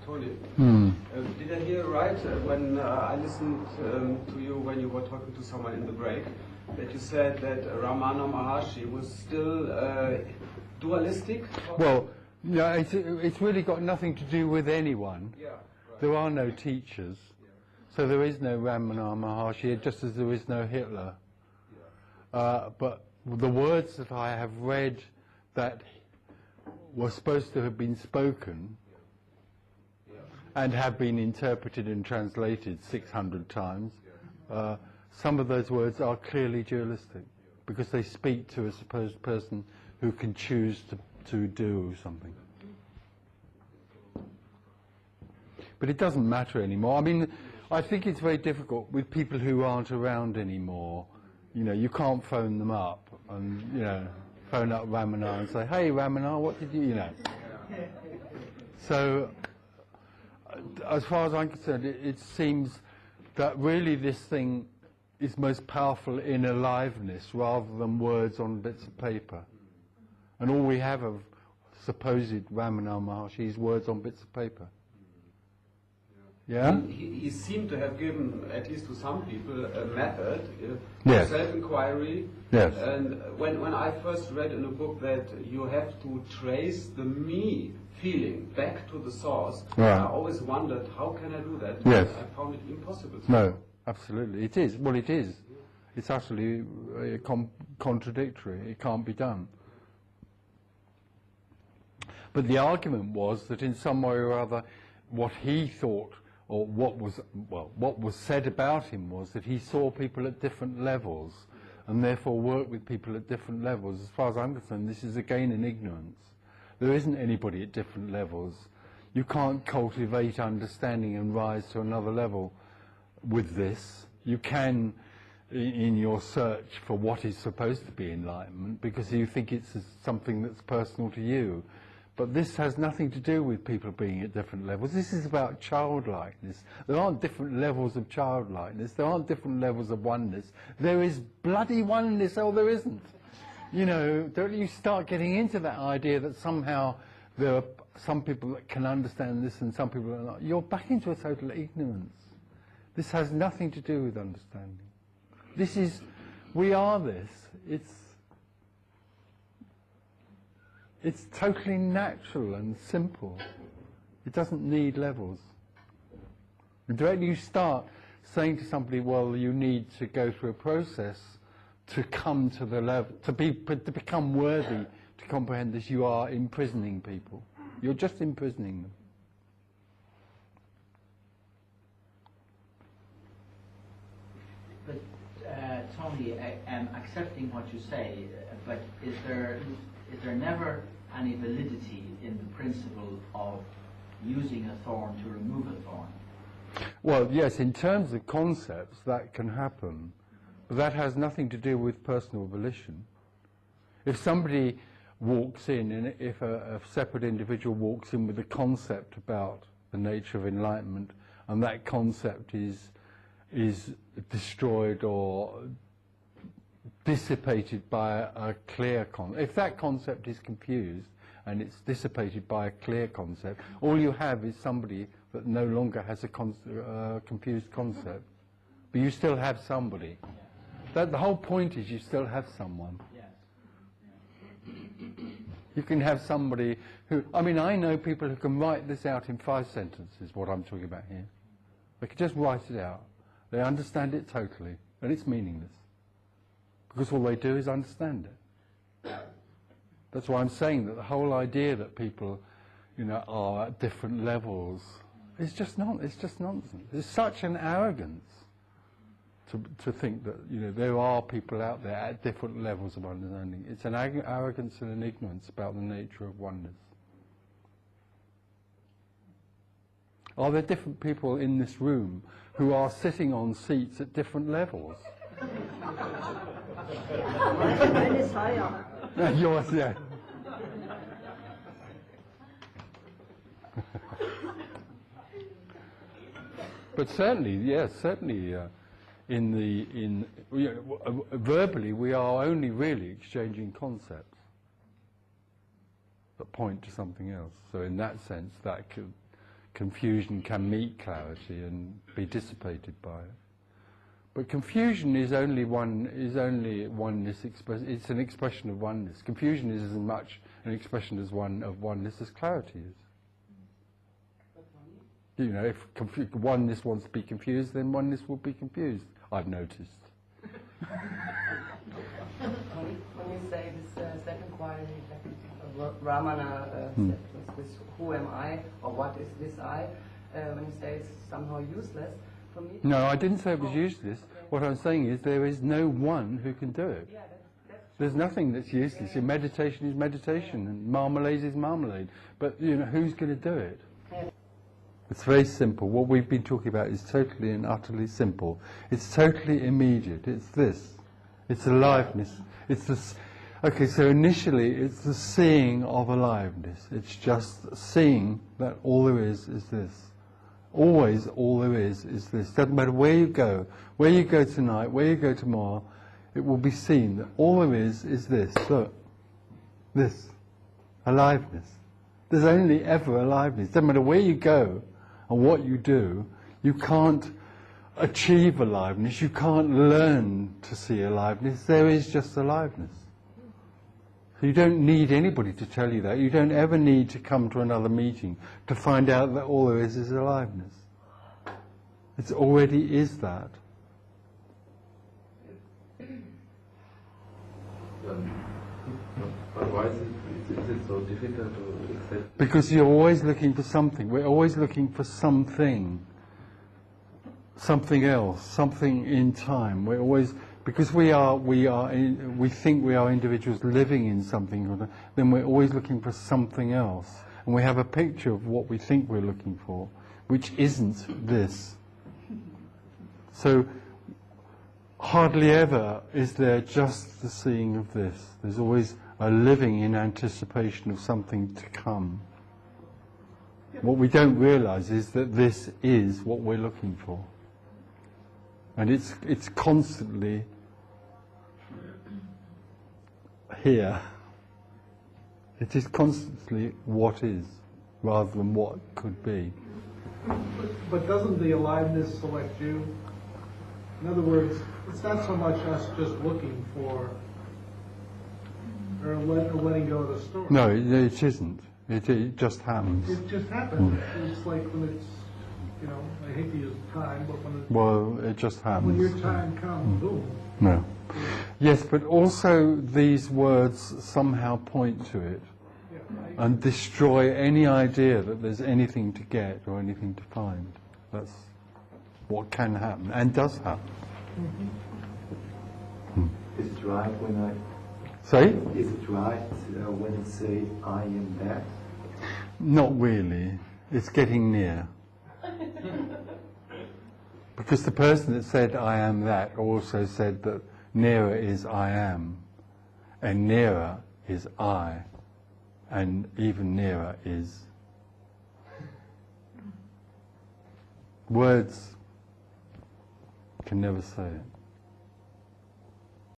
Tony. Hmm. Did I hear right when I listened to you when you were talking to someone in the break, that you said that Ramana Maharshi was still dualistic? Well, no, it's really got nothing to do with anyone. Yeah, right. There are no teachers, Yeah. so there is no Ramana Maharshi, just as there is no Hitler. Yeah. But the words that I have read that were supposed to have been spoken and have been interpreted and translated 600 times, some of those words are clearly dualistic because they speak to a supposed person who can choose to do something. But it doesn't matter anymore. I mean, I think it's very difficult with people who aren't around anymore. You know, you can't phone them up and, you know, phone up Ramana and say, hey Ramana, what did you know? So, as far as I'm concerned, it seems that really this thing is most powerful in aliveness rather than words on bits of paper. And all we have of supposed Ramana Maharshi is words on bits of paper. Yeah? He seemed to have given, at least to some people, a method Yes. of self-inquiry. Yes. And when I first read in a book that you have to trace the me feeling back to the source, Right. I always wondered, how can I do that? Yes. I found it impossible. No, absolutely. It is. Well, it is. It's utterly contradictory. It can't be done. But the argument was that in some way or other, what he thought, or what was said about him was that he saw people at different levels and therefore worked with people at different levels. As far as I'm concerned, this is again in ignorance. There isn't anybody at different levels. You can't cultivate understanding and rise to another level with this. You can in your search for what is supposed to be enlightenment because you think it's something that's personal to you. But this has nothing to do with people being at different levels. This is about childlikeness. There aren't different levels of childlikeness. There aren't different levels of oneness. There is bloody oneness, or there isn't. You know, don't you start getting into that idea that somehow there are some people that can understand this and some people are not. You're back into a total ignorance. This has nothing to do with understanding. This is, we are this. It's totally natural and simple. It doesn't need levels. And directly you start saying to somebody, well, you need to go through a process to come to the level, to become worthy to comprehend this, you are imprisoning people. You're just imprisoning them. But Tony, accepting what you say, but is there never any validity in the principle of using a thorn to remove a thorn? Well, yes, in terms of concepts, that can happen. But that has nothing to do with personal volition. If somebody walks in, and if a separate individual walks in with a concept about the nature of enlightenment, and that concept is destroyed or dissipated by a clear concept. If that concept is confused and it's dissipated by a clear concept, all you have is somebody that no longer has a confused concept. But you still have somebody. The whole point is you still have someone. You can have somebody who, I mean, I know people who can write this out in 5 sentences, what I'm talking about here. They can just write it out. They understand it totally, and it's meaningless. Because all they do is understand it. That's why I'm saying that the whole idea that people, you know, are at different levels is just nonsense. There's such an arrogance to think that, you know, there are people out there at different levels of understanding. It's an arrogance and an ignorance about the nature of oneness. Are there different people in this room who are sitting on seats at different levels? Mine is higher. Yours, yeah. But certainly, yes, certainly, verbally, we are only really exchanging concepts that point to something else. So in that sense, that confusion can meet clarity and be dissipated by it. But confusion is only oneness express. It's an expression of oneness. Confusion is as much an expression of oneness as clarity is. You know, if oneness wants to be confused, then oneness will be confused. I've noticed. When you say this second quality, Ramana said this, who am I, or what is this I, when you say it's somehow useless, for me... No, I didn't say it was useless. What I'm saying is there is no one who can do it. Yeah, that's There's nothing that's useless. Yeah. Meditation is meditation, and marmalade is marmalade. But, you know, who's going to do it? Yeah. It's very simple. What we've been talking about is totally and utterly simple. It's totally immediate. It's this. It's aliveness. It's this. Okay, so initially it's the seeing of aliveness. It's just seeing that all there is this. Always all there is this. Doesn't matter where you go tonight, where you go tomorrow, it will be seen that all there is this. Look, this. Aliveness. There's only ever aliveness. Doesn't matter where you go and what you do, you can't achieve aliveness, you can't learn to see aliveness, there is just aliveness. So you don't need anybody to tell you that. You don't ever need to come to another meeting to find out that all there is aliveness. It already is that. But why is it so difficult to accept? Because you're always looking for something. We're always looking for something. Something else, something in time. We're always, because we think we are individuals living in something, then we're always looking for something else. And we have a picture of what we think we're looking for, which isn't this. So hardly ever is there just the seeing of this. There's always a living in anticipation of something to come. What we don't realize is that this is what we're looking for. And it's constantly here. It is constantly what is, rather than what could be. But doesn't the aliveness select you? In other words, it's not so much us just looking for, or letting go of the story. No, it isn't. It just happens. It just happens. It's like when it's, you know, I hate to use time, but Well, it just happens. when your time comes, boom. No. Yes, but also these words somehow point to it Yeah, and destroy any idea that there's anything to get or anything to find. That's what can happen and does happen. Is it right when I... Say? Is it right when I say I am that? Not really. It's getting near. Because the person that said I am that also said that nearer is I am, and nearer is I, and even nearer is. Words can never say it.